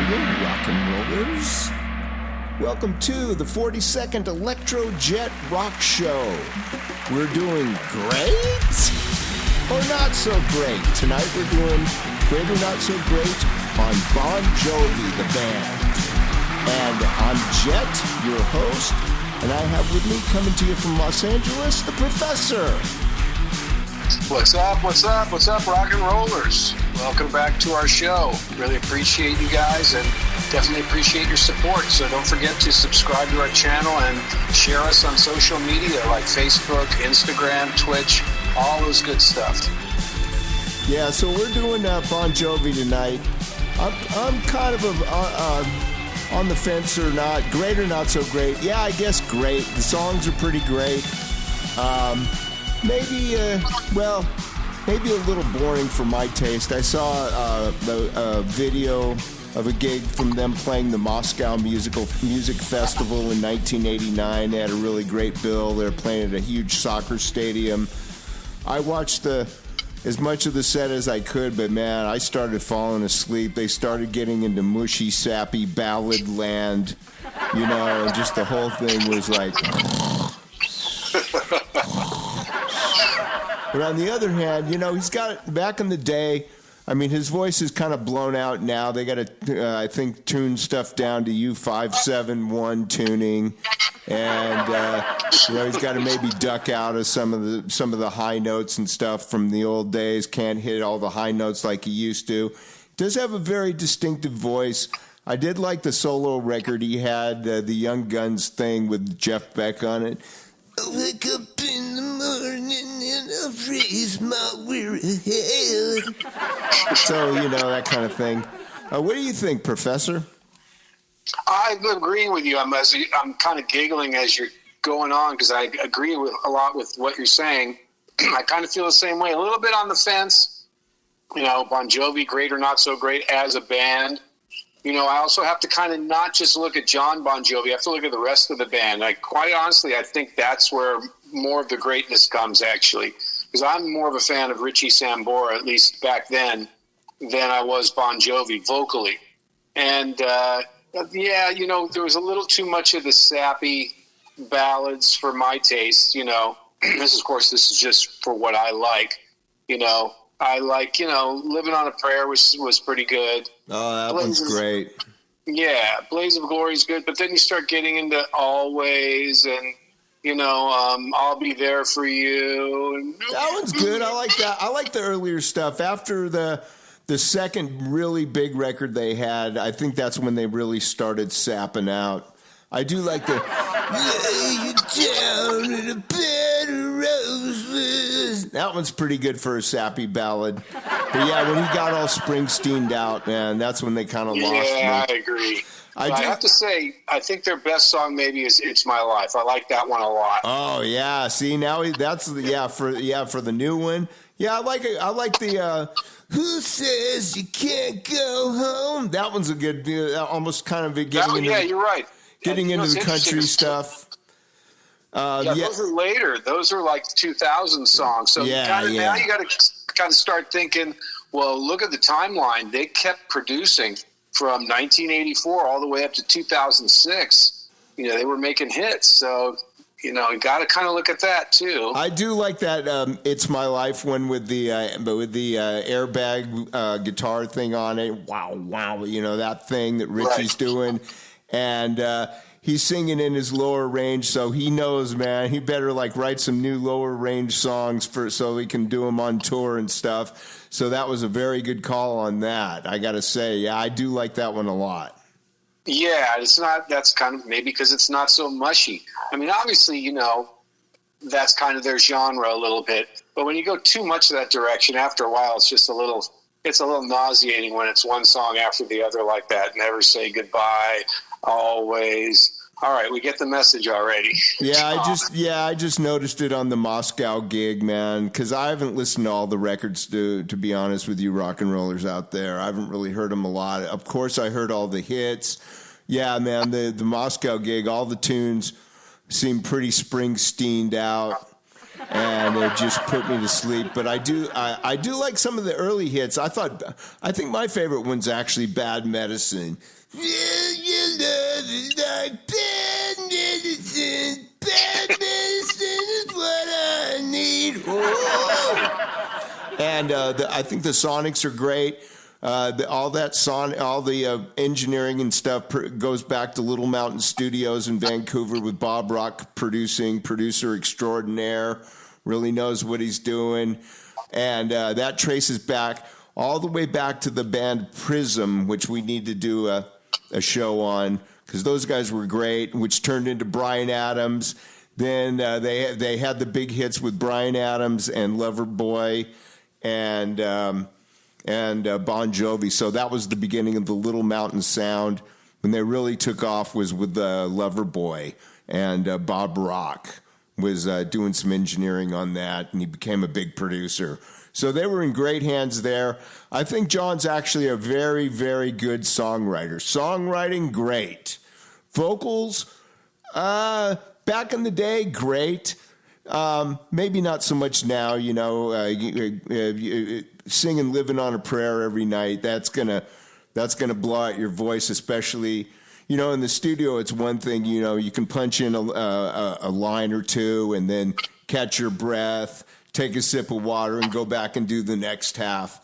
Hello, rock and rollers. Welcome to the 42nd ElectroJet Rock Show. We're doing great or not so great. Tonight we're doing great or not so great on BonJovi, the band. And I'm Jett, your host, and I have with me coming to you from Los Angeles, the Professor. What's up, rock and rollers? Welcome back to our show. Really appreciate you guys and definitely appreciate your support. So don't forget to subscribe to our channel and share us on social media like Facebook, Instagram, Twitch, all those good stuff. Yeah, so we're doing BonJovi tonight. I'm kind of on the fence or not. Great or not so great? Yeah, I guess great. The songs are pretty great. Maybe a little boring for my taste. I saw a video of a gig from them playing the Moscow Music Festival in 1989. They had a really great bill. They were playing at a huge soccer stadium. I watched as much of the set as I could, but man, I started falling asleep. They started getting into mushy, sappy ballad land, and just the whole thing was like... But on the other hand, he's got, back in the day, I mean, his voice is kind of blown out now. They got to, I think, tune stuff down to U571 tuning, and he's got to maybe duck out of some of the high notes and stuff from the old days. Can't hit all the high notes like he used to. Does have a very distinctive voice. I did like the solo record he had, the Young Guns thing with Jeff Beck on it. I wake up in the morning and I raise my weary head. So, that kind of thing. What do you think, Professor? I'm agreeing with you. I'm kind of giggling as you're going on because I agree with a lot with what you're saying. I kind of feel the same way. A little bit on the fence. BonJovi, great or not so great as a band. I also have to kind of not just look at John Bon Jovi. I have to look at the rest of the band. Quite honestly, I think that's where more of the greatness comes, actually. Because I'm more of a fan of Richie Sambora, at least back then, than I was Bon Jovi vocally. And, there was a little too much of the sappy ballads for my taste, This is just for what I like, I like, Living on a Prayer was pretty good. Oh, that one's great. Yeah, Blaze of Glory is good, but then you start getting into Always and, I'll Be There for You. That one's good. I like that. I like the earlier stuff. After the second really big record they had, I think that's when they really started sapping out. I do like the lay you down in a bed of roses. That one's pretty good for a sappy ballad. But yeah, when he got all Springsteened out, man, that's when they kind of lost me. Yeah, I agree. I have to say, I think their best song maybe is "It's My Life." I like that one a lot. Oh yeah, see now that's for the new one. Yeah, I like it. I like the "Who Says You Can't Go Home." That one's a good, almost kind of getting into. Yeah, you're right. Getting into the country stuff. Those are later. Those are like 2000 songs. So now you got to kind of start thinking, well, look at the timeline. They kept producing from 1984 all the way up to 2006. They were making hits. So, you got to kind of look at that too. I do like that "It's My Life" one with the airbag guitar thing on it. Wow, that thing that Richie's doing. And he's singing in his lower range, so he knows, man, he better write some new lower range songs so he can do them on tour and stuff. So that was a very good call on that. I got to say, yeah, I do like that one a lot. Yeah, that's kind of maybe because it's not so mushy. I mean, obviously, that's kind of their genre a little bit. But when you go too much that direction, after a while, it's a little nauseating when it's one song after the other like that. Never Say Goodbye. Always. All right, we get the message already. I just noticed it on the Moscow gig, man, because I haven't listened to all the records, to be honest with you rock and rollers out there. I haven't really heard them a lot. Of course, I heard all the hits. Yeah, man, the Moscow gig, all the tunes seemed pretty Springsteened out. and it just put me to sleep. But I do like some of the early hits. I think my favorite one's actually Bad Medicine. Your love is like bad medicine. Bad medicine is what I need. Oh. And I think the Sonics are great. All the engineering and stuff goes back to Little Mountain Studios in Vancouver with Bob Rock producer extraordinaire, really knows what he's doing. And that traces back all the way back to the band Prism, which we need to do a show on, because those guys were great, which turned into Bryan Adams. Then they had the big hits with Bryan Adams and Loverboy and BonJovi. So that was the beginning of the Little Mountain sound. When they really took off was with Loverboy, and Bob Rock was doing some engineering on that, and he became a big producer. So they were in great hands there. I think John's actually a very, very good songwriter. Songwriting, great. Vocals, back in the day, great. Maybe not so much now, singing Living on a Prayer every night. That's gonna blow out your voice, especially, in the studio. It's one thing, you can punch in a line or two and then catch your breath, take a sip of water, and go back and do the next half.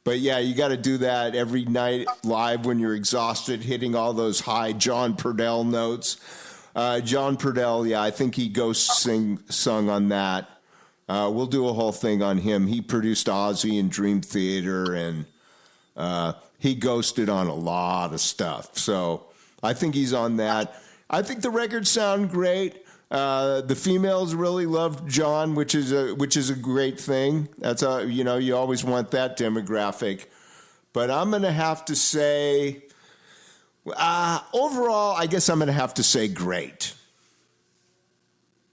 But yeah, you got to do that every night live when you're exhausted, hitting all those high John Purdell notes. John Purdell, yeah, I think he sung on that. We'll do a whole thing on him. He produced Ozzy and Dream Theater, and he ghosted on a lot of stuff. So I think he's on that. I think the records sound great. The females really loved John, which is a great thing. That's you always want that demographic. But I'm going to have to say, overall, I guess I'm going to have to say great.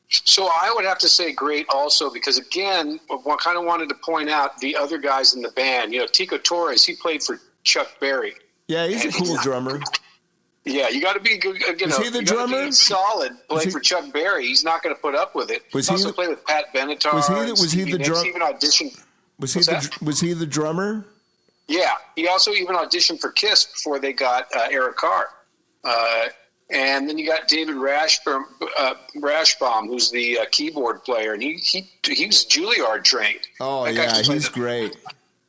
So I would have to say great also, because again, I kind of wanted to point out the other guys in the band. Tico Torres, he played for Chuck Berry. Yeah, he's a cool drummer. Yeah, you got to be good. Was he the drummer? Solid. Play for Chuck Berry. He's not going to put up with it. Was he also played with Pat Benatar. Was he the drummer? Even auditioned. Was he the drummer? Yeah, he also even auditioned for Kiss before they got Eric Carr. And then you got David Rashbaum, who's the keyboard player, and he was Juilliard trained. Oh yeah, he's great.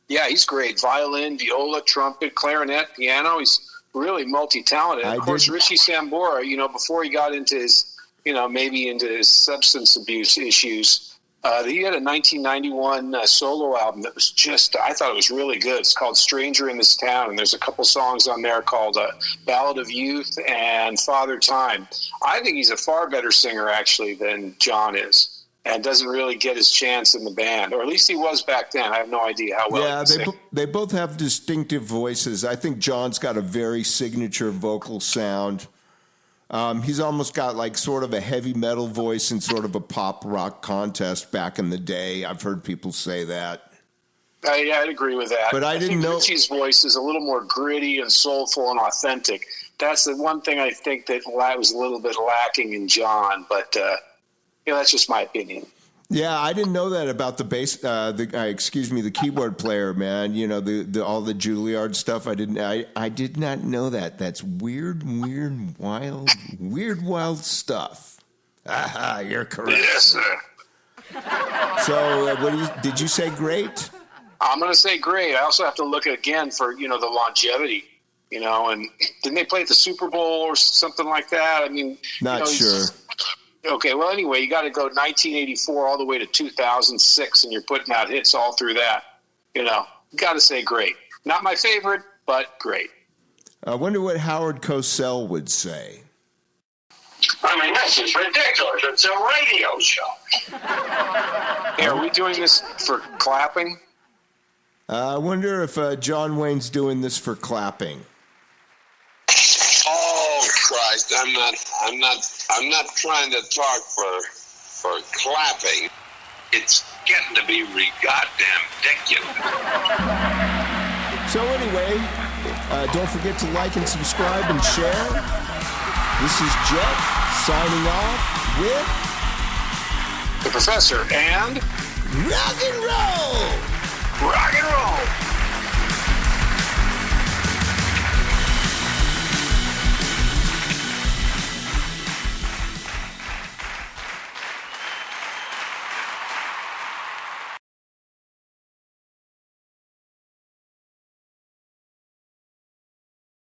Yeah, he's great. Violin, viola, trumpet, clarinet, piano. He's really multi-talented. Of course, Richie Sambora, before he got into his, maybe into his substance abuse issues, he had a 1991 solo album that was I thought it was really good. It's called Stranger in This Town, and there's a couple songs on there called Ballad of Youth and Father Time. I think he's a far better singer, actually, than John is, and doesn't really get his chance in the band, or at least he was back then. I have no idea how well. Yeah, they both have distinctive voices. I think John's got a very signature vocal sound. He's almost got like sort of a heavy metal voice and sort of a pop rock contest back in the day. I've heard people say that. Yeah, I'd agree with that. But I didn't know Richie's voice is a little more gritty and soulful and authentic. That's the one thing I think that was a little bit lacking in John, but that's just my opinion. Yeah, I didn't know that about the bass. The keyboard player, man. All the Juilliard stuff. I did not know that. That's weird, wild stuff. Aha, you're correct. Yes, sir. So, did you say great? I'm going to say great. I also have to look again for the longevity. And didn't they play at the Super Bowl or something like that? I mean, not sure. Okay, well, anyway, you got to go 1984 all the way to 2006, and you're putting out hits all through that. Got to say great. Not my favorite, but great. I wonder what Howard Cosell would say. I mean, this is ridiculous. It's a radio show. Hey, are we doing this for clapping? I wonder if John Wayne's doing this for clapping. Oh Christ! I'm not trying to talk for clapping. It's getting to be goddamn ridiculous. So anyway, don't forget to like and subscribe and share. This is Jett signing off with the Professor, and Rock and roll! rock and roll.